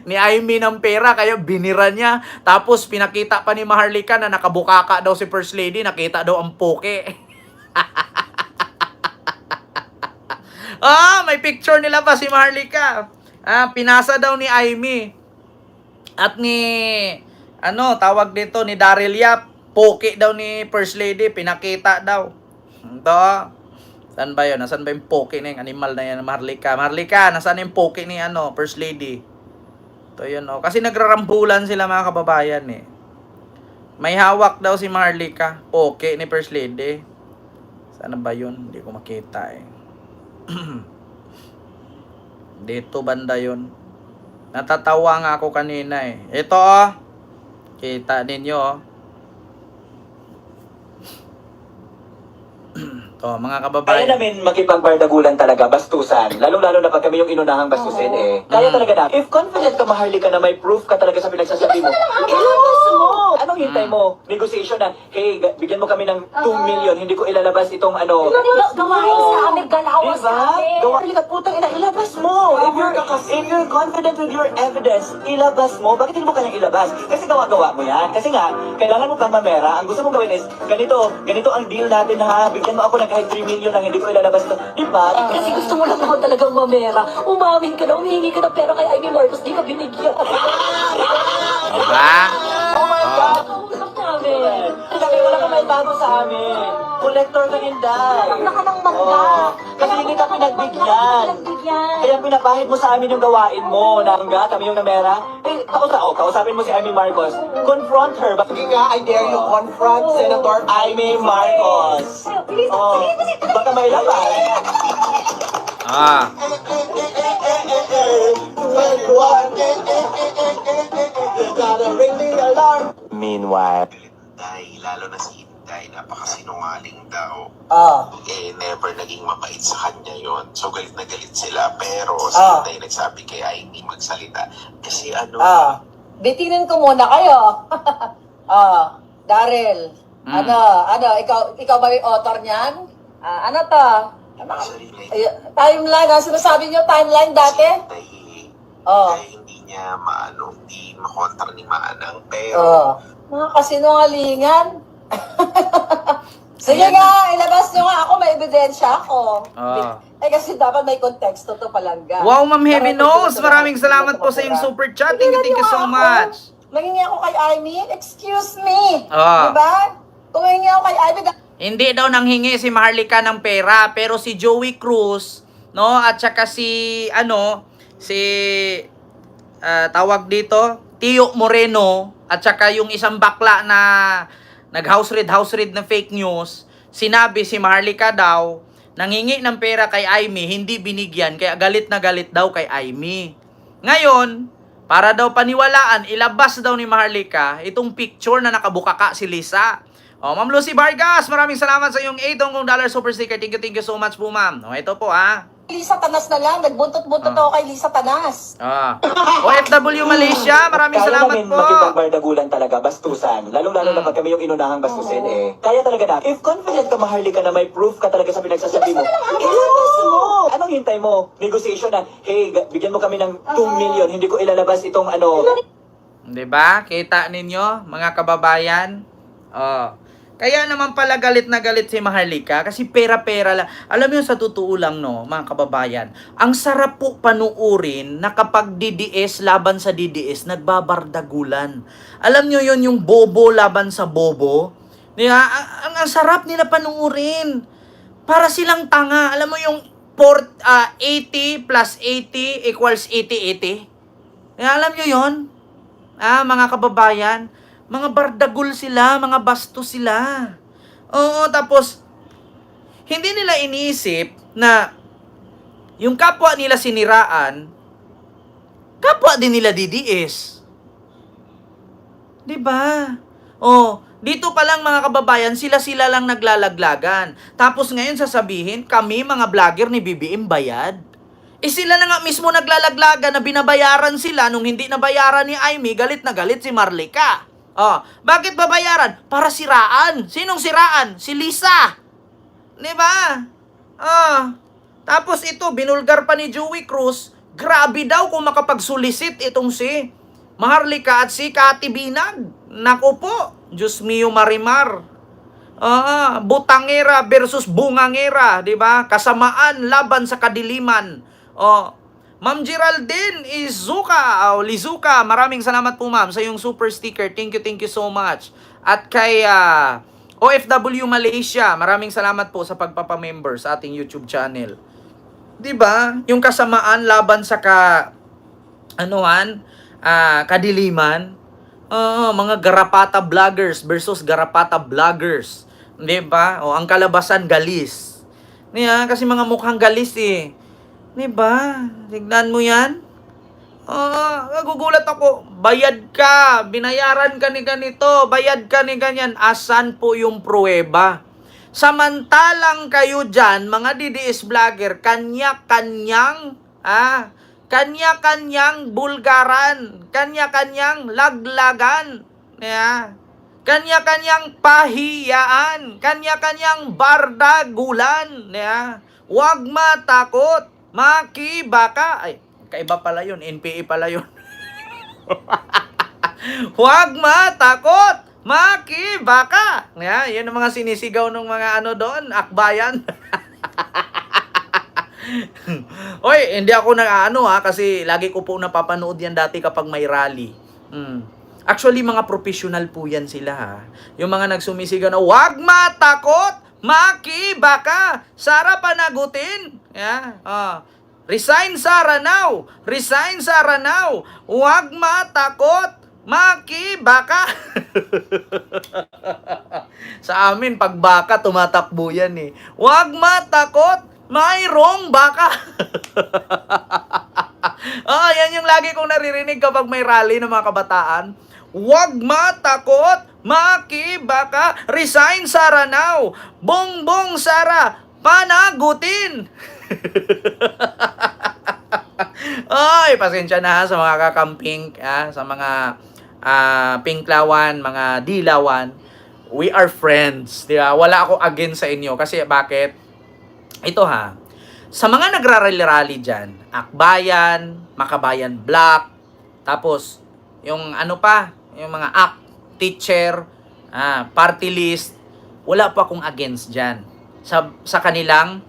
ni Aimee ng pera, kaya binira niya. Tapos pinakita pa ni Maharlika na nakabukaka daw si First Lady, nakita daw ang poke. May picture nila pa si Maharlika. Pinasa daw ni Aimee. At ni, tawag dito, ni Daryl Yap, poke daw ni First Lady, pinakita daw. Ito, saan ba yun? Nasaan ba yung poke na yung animal na yan, Maharlika? Maharlika, nasaan yung poke ni, First Lady? Ito yun, Kasi nagrarambulan sila, mga kababayan, eh. May hawak daw si Maharlika, poke ni First Lady. Saan ba yun? Hindi ko makita, eh. Dito banda yun. Natatawa nga ako kanina, eh. Ito, kita ninyo, mga kababayan. Kaya namin makipagbardagulan talaga, bastusan. Lalong-lalo na pag kami yung inunahang bastusin Kaya talaga na, if confident ka, Maharlika, na may proof ka talaga sa pinagsasabi mo, ilabas mo! Anong hintay mo? Negotiation na, hey, bigyan mo kami ng 2 million, hindi ko ilalabas itong Gawain sa amin, galawas Diba? sa amin. Gawain ka, putang ina, ilabas mo! If you're confident with your evidence, ilabas mo. Bakit hindi mo kanyang ilabas? Kasi gawa-gawa mo yan. Kasi nga, kailangan mo kang mamera. Ang gusto mong gawin is, ganito ang deal natin ha. Bigyan mo ako ng kahit 3 million lang, hindi ko ilalabas to. Diba? Kasi gusto mo lang naman talagang mamera. Umamin ka na, humihingi ka ng pera kay Ivy Marcos, di ka binigyan. Diba? Oh my God! Kausap namin. Sabi, wala ka may bago sa amin. Collector ka din, Day. Anak ka ng mangga. Kasi hindi ka pinagbigyan. Pinagbigyan. Kaya pinapahid mo sa amin yung gawain mo, nangga, kami yung namera. Kausapin mo si Amy Marcos. Confront her. Sige nga, I dare you confront Senator Amy Marcos. Baka may laban. Meanwhile, Dahil lalo na si Inday, napakasinungaling daw. Never naging mabait sa kanya yon. So galit na galit sila. Pero si Inday nagsabi kay Amy magsalita. Kasi Bitinin ko muna kayo. Daryl. Ikaw ba yung author niyan? Ano to? Timeline, sinasabi niyo timeline dati? Kaya hindi niya hindi makontra ni Manang. Pero, Mga kasinungalingan. Sige nga, ilabas nyo nga ako, may ebidensya ako. Kasi dapat may konteksto to palangga. Wow, Ma'am Heavy Nose, maraming salamat po sa iyong super chat. Thank you so much. Mangingi ako kay Amy, excuse me. Ah. Diba? Kung mangingi ako kay Amy, Hindi daw nanghingi si Maharlika ng pera, pero si Joey Cruz, at saka tawag dito, Tio Moreno, at saka yung isang bakla na nag-house read na fake news, sinabi si Maharlika daw, nanghingi ng pera kay Amy, hindi binigyan, kaya galit na galit daw kay Amy. Ngayon, para daw paniwalaan, ilabas daw ni Maharlika itong picture na nakabukaka si Lisa. Ma'am Lucy Vargas, maraming salamat sa iyong $8 super sticker. Thank you so much po, ma'am. Ito po, Lisa Tanas na lang. Nagbuntot-buntot ako kay Lisa Tanas. OFW Malaysia, maraming kaya salamat namin po. makipagbardagulan talaga, bastusan. Lalong-lalo na pag kami yung inunahang bastusin Kaya talaga na, if confident ka, Maharlika, na may proof ka talaga sa pinagsasabi mo, ilabas mo! Anong hintay mo? Negotiation na, hey, bigyan mo kami ng 2 million, hindi ko ilalabas itong Diba? Kita ninyo, mga kababayan? Kaya naman pala galit na galit si Maharlika kasi pera-pera lang. Alam mo sa totoo lang, mga kababayan, ang sarap po panuurin na kapag DDS laban sa DDS, nagbabardagulan. Alam nyo yun, yung bobo laban sa bobo? Diba? Ang sarap nila panuurin. Para silang tanga. Alam mo yung 80 plus 80 equals 80-80? Diba? Alam nyo yun? Mga kababayan, mga bardagul sila, mga bastos sila. Tapos, hindi nila iniisip na yung kapwa nila siniraan, kapwa din nila DDS. Diba? Dito pa lang mga kababayan, sila-sila lang naglalaglagan. Tapos ngayon sasabihin, kami mga vlogger ni BBM bayad. Sila na nga mismo naglalaglagan na binabayaran sila nung hindi nabayaran ni Amy, galit na galit si Maharlika. Bakit babayaran? Para siraan. Sinong siraan? Si Lisa. Diba? Tapos ito, binulgar pa ni Joey Cruz, Grabe daw kung makapagsulisit itong si Maharlika at si Kati Binag. Naku po, Diyos mio Marimar. Butangera versus bungangera, di ba? Kasamaan laban sa kadiliman. Ma'am Geraldine Izuka, Lizuka, maraming salamat po ma'am sa yung super sticker. Thank you so much. At kay OFW Malaysia, maraming salamat po sa pagpapamember sa ating YouTube channel. 'Di ba? Yung kasamaan laban sa kadiliman. Mga garapata vloggers versus garapata vloggers. 'Di ba? Ang kalabasan galis. Kasi mga mukhang galis eh. 'Di ba? Tignan mo 'yan. Nagugulat ako. Bayad ka, binayaran ka ni ganito, bayad ka ni ganyan. Asan po yung pruweba? Samantalang kayo dyan, mga DDS vlogger, kanya-kanyang bulgaran, kanya-kanyang laglagan, kanya-kanyang pahiyaan, kanya-kanyang bardagulan. Huwag matakot, makibaka. Ay, kaiba pala yun, NPA pala yun. Huwag matakot, makibaka. Yan ang mga sinisigaw ng mga doon, akbayan. Oy, hindi ako kasi lagi ko po napapanood yan dati kapag may rally. Actually, mga professional po yan sila Yung mga nagsumisigaw na, huwag matakot, makibaka, Sara panagutin. Resign Sara now! Resign Sara now! Huwag matakot! Makibaka! Sa amin, pag baka, tumatakbo yan eh. Huwag matakot! Mayroong baka! Yan yung lagi kong naririnig kapag may rally ng mga kabataan. Huwag matakot! Makibaka! Resign Sara now! Bongbong Sara! Panagutin! Ay, pasensya na sa mga kakamping, sa mga pinklawan, mga dilawan. We are friends, di ba? Wala ako against sa inyo kasi bakit? Ito sa mga nagrarally-rally dyan, Akbayan, Makabayan Black, tapos yung yung mga teacher, party list, wala pa akong against dyan sa kanilang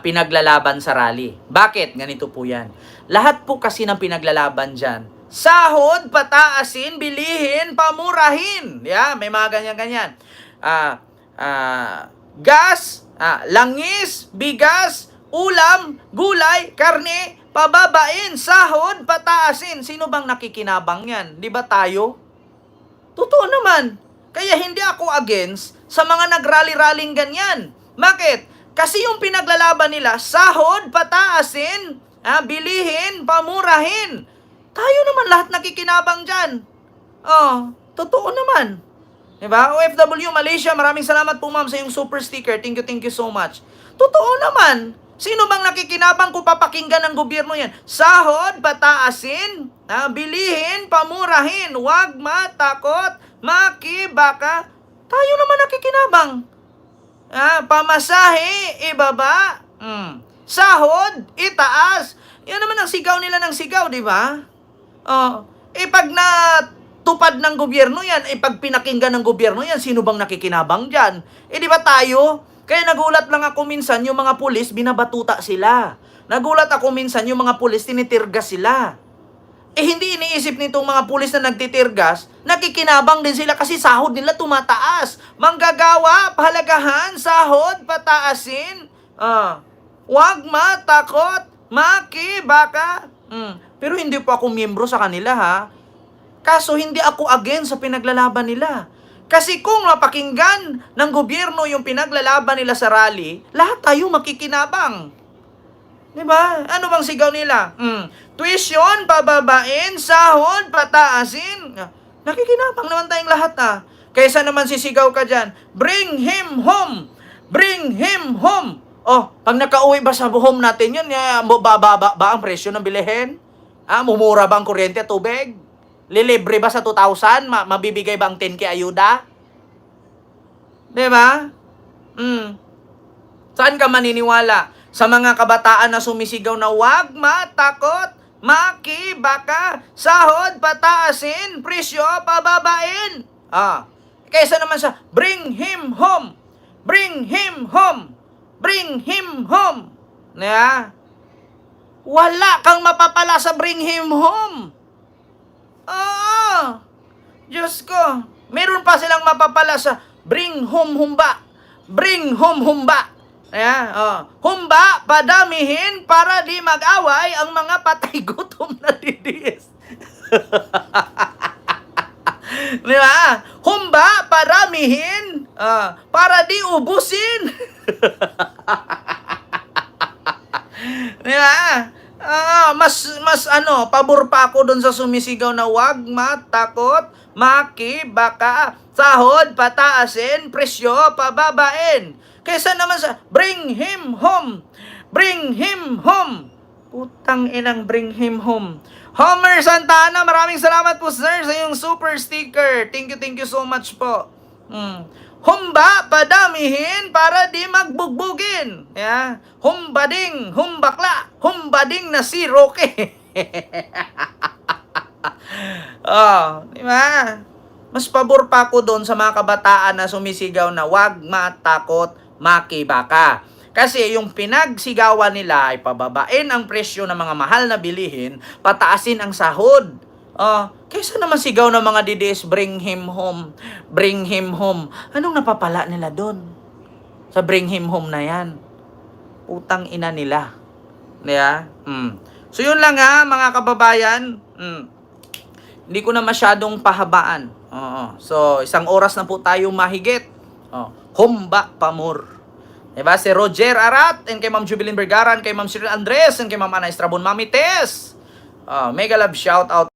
pinaglalaban sa rally. Bakit? Ganito po yan. Lahat po kasi ng pinaglalaban dyan, sahod, pataasin, bilihin, pamurahin. May mga ganyan-ganyan. Gas, langis, bigas, ulam, gulay, karne, pababain, sahod, pataasin. Sino bang nakikinabang yan? Di ba tayo? Totoo naman. Kaya hindi ako against sa mga nagrally-rallying ganyan. Bakit? Kasi yung pinaglalaban nila, sahod, pataasin, bilihin, pamurahin. Tayo naman lahat nakikinabang dyan. Totoo naman. Diba? OFW Malaysia, maraming salamat po ma'am sa yung super sticker. Thank you so much. Totoo naman. Sino bang nakikinabang kung papakinggan ng gobyerno yan? Sahod, pataasin, bilihin, pamurahin, huwag matakot, makibaka. Tayo naman nakikinabang. Pamasahe, ibaba. Sahod, itaas. Yan naman ang sigaw nila ng sigaw, di ba? Pag natupad ng gobyerno yan, pag pinakinggan ng gobyerno yan, sino bang nakikinabang dyan? Di ba tayo? Kaya nagulat lang ako minsan, yung mga pulis, binabatuta sila. Nagulat ako minsan, yung mga pulis, tinitirgas sila. Hindi iniisip nitong mga pulis na nagtitirgas, nakikinabang din sila kasi sahod nila tumataas. Manggagawa, pahalagahan, sahod, pataasin. Huwag matakot, makibaka. Pero hindi po ako miyembro sa kanila Kaso hindi ako against sa pinaglalaban nila. Kasi kung mapakinggan ng gobyerno yung pinaglalaban nila sa rally, lahat tayo makikinabang. Diba? Ano bang sigaw nila? Tuition, pababain, sahod, pataasin. Nakikinabang naman tayong lahat Kaysa naman sisigaw ka dyan, bring him home! Bring him home! Pag nakauwi ba sa home natin yun, bababa ba ang presyo ng bilihin? Mumura ba ang kuryente at tubig? Lilibre ba sa 2,000? Mabibigay ba ang 10K ayuda? Diba? Saan ka maniniwala? Sa mga kabataan na sumisigaw na wag matakot, makibaka, sahod pataasin, presyo pababain. Kaysa naman sa bring him home, bring him home, bring him home. Wala kang mapapala sa bring him home. Diyos ko. Meron pa silang mapapala sa bring home humba. Bring home humba. Humba, padamihin para di mag-away ang mga patay gutom na didis. Di ba? Humba, padamihin para di ubusin. Di ba? Mas pabor pa ako doon sa sumisigaw na wag matakot, makibaka, sahod pataasin, presyo pababain. Kaysa naman sa bring him home, bring him home. Putang inang bring him home. Homer Santana, maraming salamat po sir sa iyong super sticker. Thank you so much po. Humba, padamihin para di magbugbugin. Humbading, humbakla, humbading na si Roque. Di ba? Mas pabor pa ako doon sa mga kabataan na sumisigaw na wag matakot, makibaka. Kasi yung pinagsigawan nila ay pababain ang presyo ng mga mahal na bilihin, pataasin ang sahod. Kaysa naman sigaw ng mga DDS, bring him home, bring him home. Anong napapala nila doon? Sa bring him home na yan. Putang ina nila. So yun lang mga kababayan. Hindi ko na masyadong pahabaan. So 1 oras na po tayo mahigit. Humba pamor. Diba? Si Roger Arat, and kay Ma'am Jubilin Bergaran, kay Ma'am Cyril Andres, and kay Ma'am Ana Estrabon, Mami Tess. Mega love shout out.